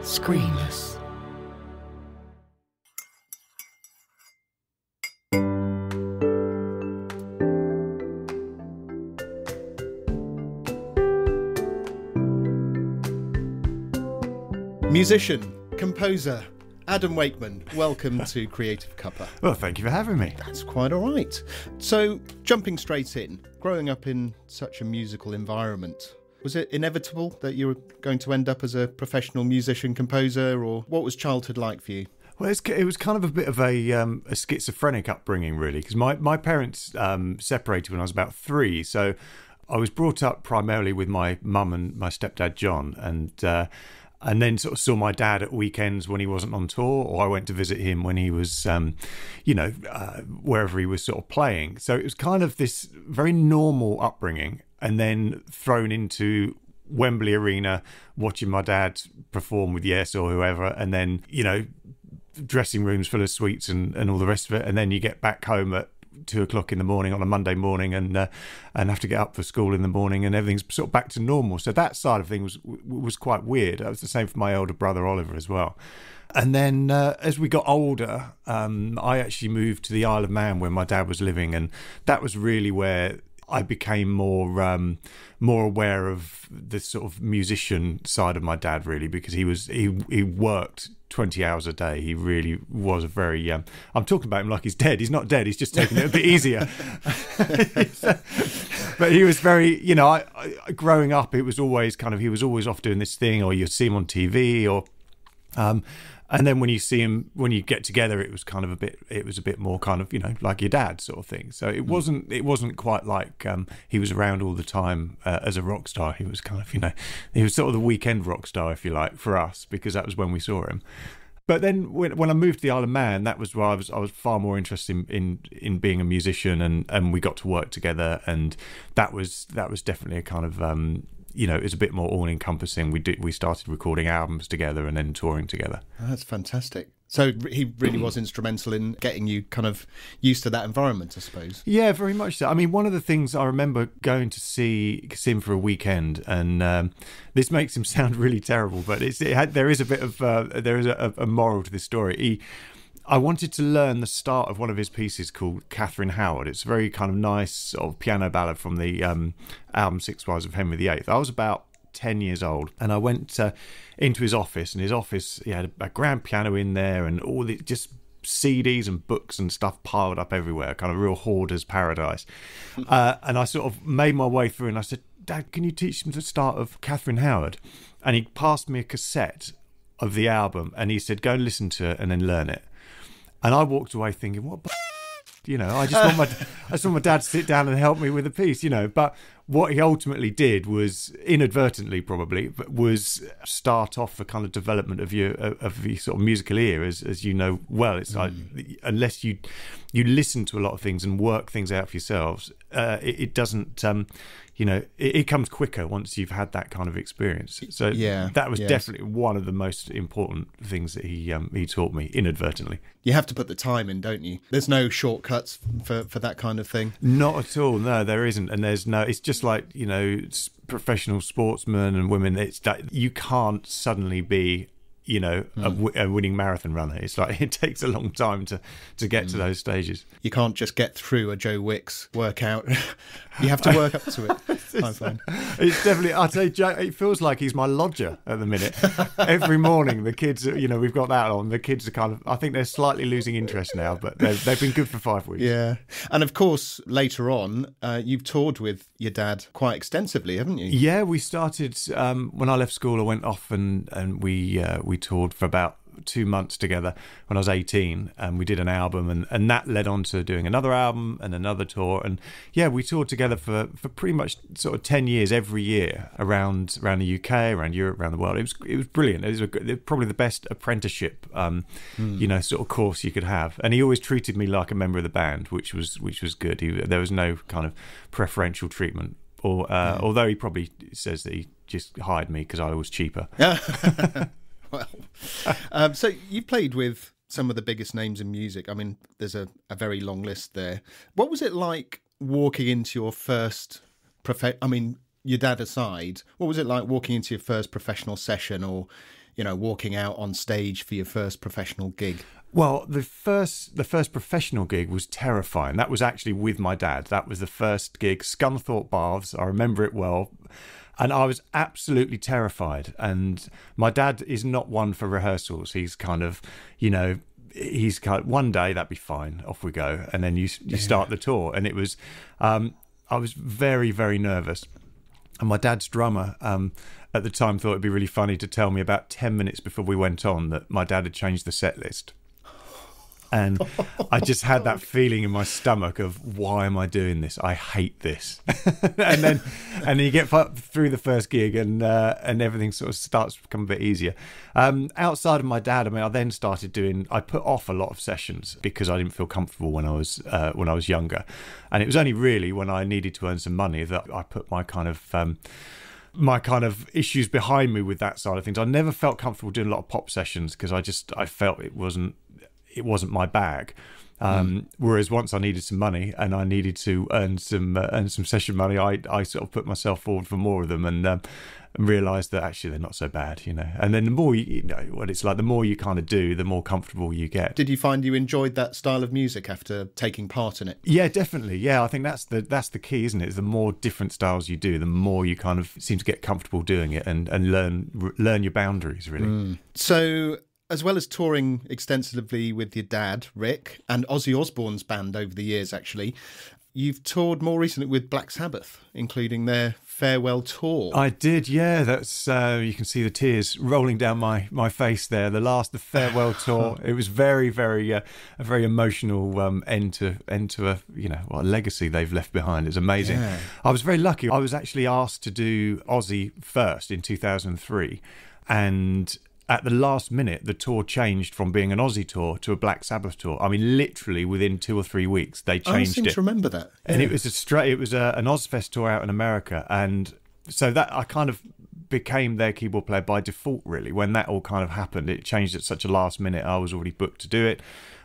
Screenless. Musician, composer, Adam Wakeman, welcome to Creative Cuppa. Well, thank you for having me. That's quite all right. So, jumping straight in, growing up in such a musical environment, was it inevitable that you were going to end up as a professional musician, composer, or what was childhood like for you? Well, it was kind of a bit of a schizophrenic upbringing, really, because my parents separated when I was about 3, so I was brought up primarily with my mum and my stepdad, John, and then sort of saw my dad at weekends when he wasn't on tour, or I went to visit him when he was, wherever he was sort of playing. So it was kind of this very normal upbringing, and then thrown into Wembley Arena, watching my dad perform with Yes or whoever, and then, dressing rooms full of sweets and all the rest of it. And then you get back home at 2:00 in the morning on a Monday morning and have to get up for school in the morning, and everything's sort of back to normal. So that side of things was quite weird. That was the same for my older brother Oliver as well. And then as we got older, I actually moved to the Isle of Man where my dad was living, and that was really where I became more aware of the sort of musician side of my dad, really, because he worked 20 hours a day. He really was a very I'm talking about him like he's dead. He's not dead. He's just taking it a bit easier. But he was very, I growing up, it was always he was always off doing this thing, or you'd see him on TV, or and then when you see him, when you get together, it was a bit more kind of, like your dad sort of thing. So it wasn't quite like he was around all the time as a rock star. He was kind of, he was sort of the weekend rock star, if you like, for us, because that was when we saw him. But then when I moved to the Isle of Man, that was where I was far more interested in being a musician, and we got to work together, and that was definitely a kind of it was a bit more all-encompassing. We started recording albums together and then touring together. Oh, that's fantastic. So he really was instrumental in getting you kind of used to that environment, I suppose. Yeah, very much so. I mean, one of the things I remember going to see him for a weekend, and this makes him sound really terrible, but there is a bit of a moral to this story. I wanted to learn the start of one of his pieces called Catherine Howard. It's a very kind of nice sort of piano ballad from the album Six Wives of Henry VIII. I was about 10 years old, and I went into his office, and his office, he had a grand piano in there, and all the just CDs and books and stuff piled up everywhere, kind of real hoarder's paradise. And I sort of made my way through, and I said, "Dad, can you teach him the start of Catherine Howard?" And he passed me a cassette of the album, and he said, "Go and listen to it and then learn it." And I walked away thinking, what, I just want my dad to sit down and help me with a piece, But what he ultimately did was, inadvertently probably, was start off the kind of development of your sort of musical ear, as you know well. It's like, unless you listen to a lot of things and work things out for yourselves, it doesn't. It comes quicker once you've had that kind of experience. So yeah, that was definitely one of the most important things that he taught me inadvertently. You have to put the time in, don't you? There's no shortcuts for that kind of thing. Not at all. No, there isn't. And it's just like, professional sportsmen and women. It's that you can't suddenly be, a winning marathon runner. It's like it takes a long time to get to those stages. You can't just get through a Joe Wicks workout. You have to work up to it. I find it's definitely. I'd say Joe. It feels like he's my lodger at the minute. Every morning, the kids. We've got that on. The kids are kind of. I think they're slightly losing interest now, but they've been good for 5 weeks. Yeah, and of course later on, you've toured with your dad quite extensively, haven't you? Yeah, we started when I left school. I went off and we toured for about 2 months together when I was 18, and we did an album, and that led on to doing another album and another tour, and we toured together for pretty much sort of 10 years every year around the UK, around Europe, around the world. It was brilliant. It was probably the best apprenticeship sort of course you could have, and he always treated me like a member of the band, which was good. There was no kind of preferential treatment, or although he probably says that he just hired me because I was cheaper. Well, so you played with some of the biggest names in music. I mean, there's a very long list there. What was it like walking into your first your dad aside, what was it like walking into your first professional session, or, you know, walking out on stage for your first professional gig? Well, the first professional gig was terrifying. That was actually with my dad. That was the first gig, Scunthorpe Baths. I remember it well. And I was absolutely terrified. And my dad is not one for rehearsals. He's kind of, you know, one day that'd be fine, off we go. And then you start the tour. And it was, I was very, very nervous. And my dad's drummer at the time thought it'd be really funny to tell me about 10 minutes before we went on that my dad had changed the set list. And I just had that feeling in my stomach of, why am I doing this? I hate this. and then you get through the first gig, and everything sort of starts to become a bit easier. Outside of my dad, I mean, I put off a lot of sessions because I didn't feel comfortable when I was younger, and it was only really when I needed to earn some money that I put my kind of issues behind me with that side of things. I never felt comfortable doing a lot of pop sessions because I felt it wasn't my bag. Whereas once I needed some money and I needed to earn some session money, I sort of put myself forward for more of them, and realised that actually they're not so bad, you know. And then the more you know what it's like, the more you kind of do, the more comfortable you get. Did you find you enjoyed that style of music after taking part in it? Yeah, definitely. Yeah, I think that's the key, isn't it? Is the more different styles you do, the more you kind of seem to get comfortable doing it and learn your boundaries, really. So, as well as touring extensively with your dad, Rick, and Ozzy Osbourne's band over the years, actually, you've toured more recently with Black Sabbath, including their farewell tour. I did, yeah. That's you can see the tears rolling down my face there. The farewell tour. It was very, very a very emotional end to a legacy they've left behind. It's amazing. Yeah. I was very lucky. I was actually asked to do Ozzy first in 2003, and at the last minute, the tour changed from being an Ozzy tour to a Black Sabbath tour. I mean, literally within 2 or 3 weeks, they changed it. I seem to remember that. Yeah. And it was an Ozfest tour out in America, and so that I kind of became their keyboard player by default. Really, when that all kind of happened, it changed at such a last minute. I was already booked to do it.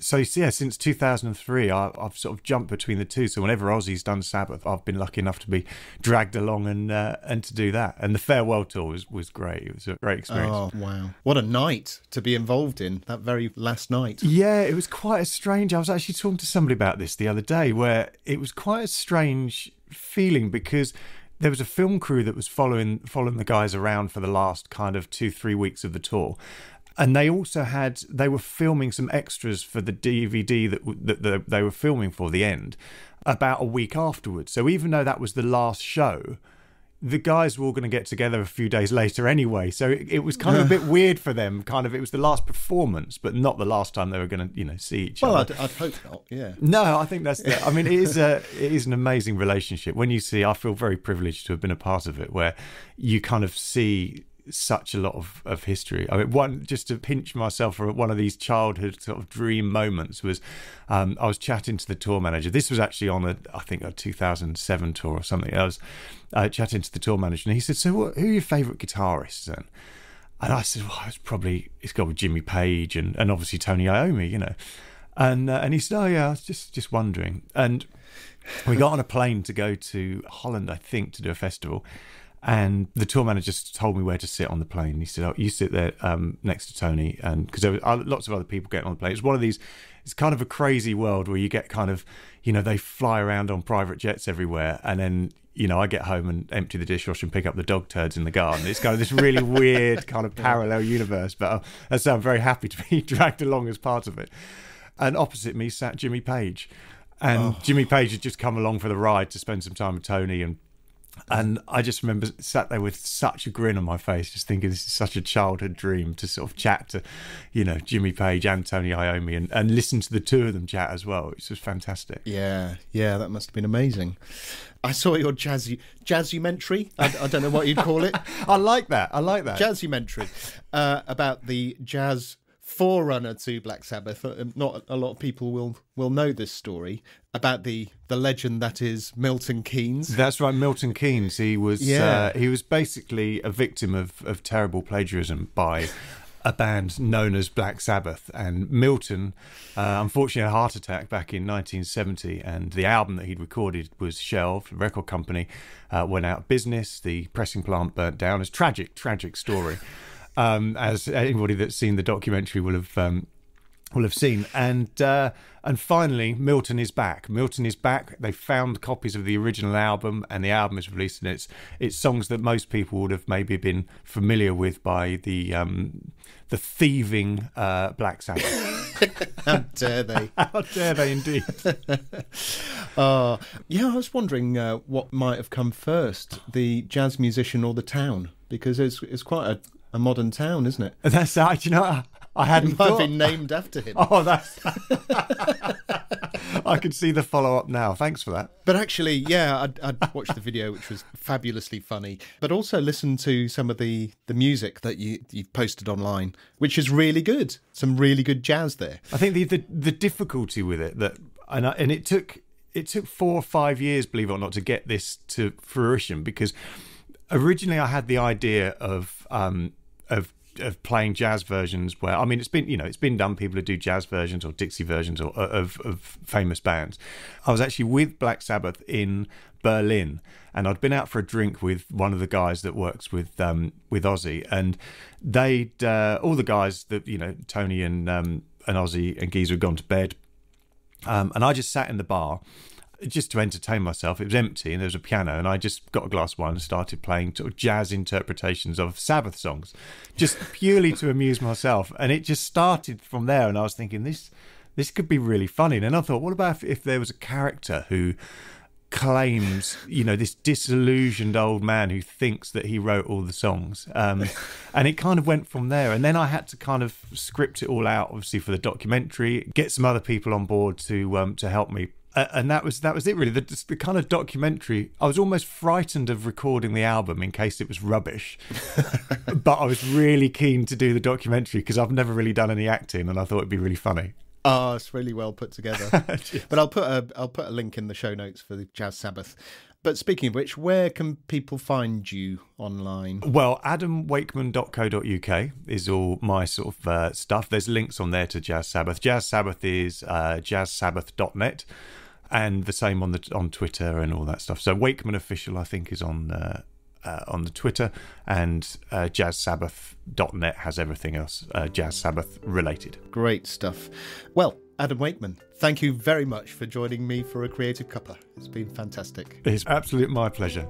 So yeah, since 2003, I've sort of jumped between the two. So whenever Ozzy's done Sabbath, I've been lucky enough to be dragged along and to do that. And the farewell tour was great. It was a great experience. Oh wow, what a night to be involved in, that very last night. Yeah, it was quite a strange. I was actually talking to somebody about this the other day, where it was quite a strange feeling because there was a film crew that was following the guys around for the last kind of 2-3 weeks of the tour. And they also they were filming some extras for the DVD that they were filming for the end about a week afterwards. So even though that was the last show, the guys were all going to get together a few days later anyway. So it was kind of a bit weird for them. Kind of, it was the last performance, but not the last time they were going to, see each other. Well, I'd hope not. Yeah. No, I think I mean, it is an amazing relationship. When you see, I feel very privileged to have been a part of it, where you kind of see such a lot of history. I mean, just to pinch myself for one of these childhood sort of dream moments was I was chatting to the tour manager. This was actually on I think a 2007 tour or something. I was chatting to the tour manager, and he said, "So who are your favourite guitarists then?" And I said, "Well, it's got with Jimmy Page and obviously Tony Iommi, And he said, "Oh yeah, I was just wondering." And we got on a plane to go to Holland, I think, to do a festival. And the tour manager just told me where to sit on the plane. He said, "Oh, you sit there next to Tony," and because there were lots of other people getting on the plane. It's one of these. It's kind of a crazy world where you get kind of, they fly around on private jets everywhere, and then I get home and empty the dishwasher and pick up the dog turds in the garden. It's kind of this really weird kind of parallel universe. But so I'm very happy to be dragged along as part of it. And opposite me sat Jimmy Page, and Jimmy Page had just come along for the ride to spend some time with Tony and I just remember sat there with such a grin on my face, just thinking this is such a childhood dream to sort of chat to, Jimmy Page and Tony Iommi and listen to the two of them chat as well. It's just fantastic. Yeah, that must have been amazing. I saw your jazzumentary. I don't know what you'd call it. I like that. Jazzumentary about the jazz forerunner to Black Sabbath. Not a lot of people will know this story about the legend that is Milton Keanes. That's right, Milton Keanes. He was basically a victim of terrible plagiarism by a band known as Black Sabbath. And Milton, unfortunately, had a heart attack back in 1970, and the album that he'd recorded was shelved. The record company went out of business. The pressing plant burnt down. It's a tragic story, as anybody that's seen the documentary will have seen. And finally, Milton is back. They found copies of the original album, and the album is released, and it's songs that most people would have maybe been familiar with by the thieving Black Sabbath. How dare they? How dare they indeed? Yeah, I was wondering what might have come first, the jazz musician or the town, because it's quite a modern town, isn't it? That's right. You know, I hadn't It might have thought. been named after him. Oh, that's. I can see the follow-up now. Thanks for that. But actually, yeah, I'd watched the video, which was fabulously funny, but also listened to some of the music that you've posted online, which is really good. Some really good jazz there. I think the difficulty with it and it took 4 or 5 years, believe it or not, to get this to fruition, because originally I had the idea of playing jazz versions where, I mean, it's been done, people who do jazz versions or Dixie versions or of famous bands. I was actually with Black Sabbath in Berlin, and I'd been out for a drink with one of the guys that works with Ozzy, and they'd all the guys that, you know, Tony and Ozzy and Geezer had gone to bed, and I just sat in the bar just to entertain myself. It was empty and there was a piano, and I just got a glass of wine and started playing sort of jazz interpretations of Sabbath songs, just purely to amuse myself. And it just started from there, and I was thinking this could be really funny. And then I thought, what about if there was a character who claims, you know, this disillusioned old man who thinks that he wrote all the songs, and it kind of went from there. And then I had to kind of script it all out, obviously, for the documentary, get some other people on board to help me. And that was it, really. The kind of documentary, I was almost frightened of recording the album in case it was rubbish. But I was really keen to do the documentary because I've never really done any acting, and I thought it'd be really funny. Oh, it's really well put together. But I'll put a link in the show notes for the Jazz Sabbath. But speaking of which, where can people find you online? Well, adamwakeman.co.uk is all my sort of stuff. There's links on there to Jazz Sabbath. Jazz Sabbath is jazzsabbath.net, and the same on Twitter and all that stuff. So Wakeman Official, I think, is on the Twitter, and jazzsabbath.net has everything else Jazz Sabbath related. Great stuff. Well, Adam Wakeman, thank you very much for joining me for a Creative Cuppa. It's been fantastic. It's absolutely my pleasure.